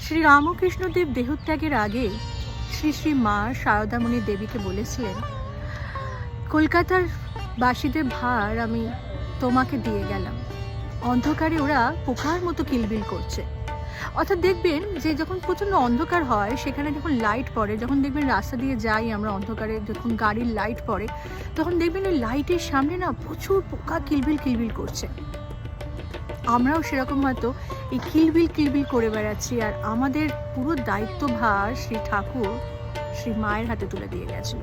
শ্রী রামকৃষ্ণদেব দেহত্যাগের আগে শ্রী শ্রী মা শারদামণি দেবীকে বলেছিলেন, কলকাতার বাসীদের ভার আমি তোমাকে দিয়ে গেলাম। অন্ধকারে ওরা পোকার মতো কিলবিল করছে। অর্থাৎ দেখবেন যে যখন প্রচণ্ড অন্ধকার হয়, সেখানে যখন লাইট পড়ে, যখন দেখবেন রাস্তা দিয়ে যাই আমরা অন্ধকারে, যখন গাড়ির লাইট পড়ে, তখন দেখবেন ওই লাইটের সামনে না প্রচুর পোকা কিলবিল কিলবিল করছে। আমরাও সেরকম হয়তো এই কিলবিল কিলবিল করে বেড়াচ্ছি, আর আমাদের পুরো দায়িত্বভার শ্রী ঠাকুর শ্রী মায়ের হাতে তুলে দিয়ে গেছিল।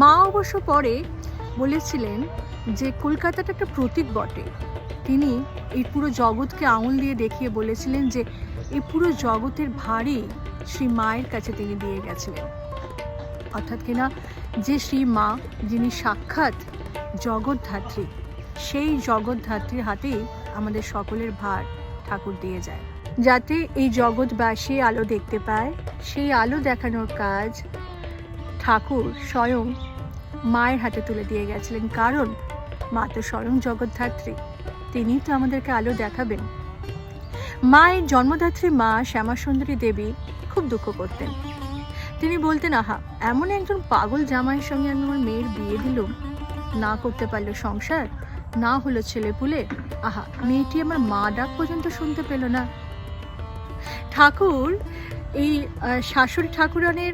মা অবশ্য পরে বলেছিলেন যে কলকাতাটা একটা প্রতীক বটে। তিনি এই পুরো জগৎকে আঙুল দিয়ে দেখিয়ে বলেছিলেন যে এই পুরো জগতের ভারই শ্রী মায়ের কাছে তিনি দিয়ে গেছিলেন। অর্থাৎ কিনা যে শ্রী মা, যিনি সাক্ষাৎ জগৎধাত্রী, সেই জগৎধাত্রীর হাতেই আমাদের সকলের ভার ঠাকুর দিয়ে যায়, যাতে এই জগৎবাসী আলো দেখতে পায়। সেই আলো দেখানোর কাজ ঠাকুর স্বয়ং মায়ের হাতে তুলে দিয়ে গেছিলেন, কারণ মা তো স্বয়ং জগৎধাত্রী, তিনিই তো আমাদেরকে আলো দেখাবেন। মায়ের জন্মদাত্রী মা শ্যামাসুন্দরী দেবী খুব দুঃখ করতেন। তিনি বলতেন, আহা, এমন একজন পাগল জামাইয়ের সঙ্গে আমি আমার মেয়ের বিয়ে দিলুম, না করতে পারলো সংসার, না হলো ছেলেপুলে, আহা, মেয়েটি আমার মা ডাক পর্যন্ত শুনতে পেল না। ঠাকুর এই শাশুড়ি ঠাকুরানের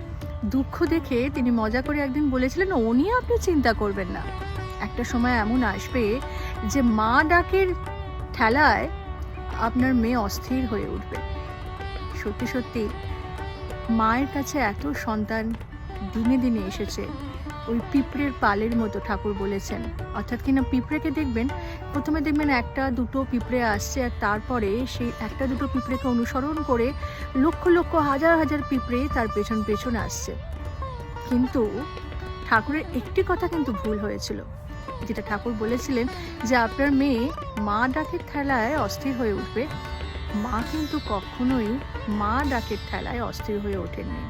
দুঃখ দেখে তিনি মজা করে একদিন বলেছিলেন, ও নিয়ে আপনি চিন্তা করবেন না, একটা সময় এমন আসবে যে মা ডাকের ঠেলায় আপনার মেয়ে অস্থির হয়ে উঠবে। সত্যি সত্যি মায়ের কাছে এত সন্তান দিনে দিনে এসেছে, ওই পিঁপড়ের পালের মতো ঠাকুর বলেছেন। অর্থাৎ কিনা পিঁপড়েকে দেখবেন, প্রথমে দেখবেন একটা দুটো পিঁপড়ে আসছে, আর তারপরে সেই একটা দুটো পিঁপড়েকে অনুসরণ করে লক্ষ লক্ষ হাজার হাজার পিঁপড়ে তার পেছন পেছন আসছে। কিন্তু ঠাকুরের একটি কথা কিন্তু ভুল হয়েছিল, যেটা ঠাকুর বলেছিলেন যে আপনার মেয়ে মা ডাকের ঠেলায় অস্থির হয়ে উঠবে। মা কিন্তু কখনোই মা ডাকের ঠেলায় অস্থির হয়ে ওঠেননি।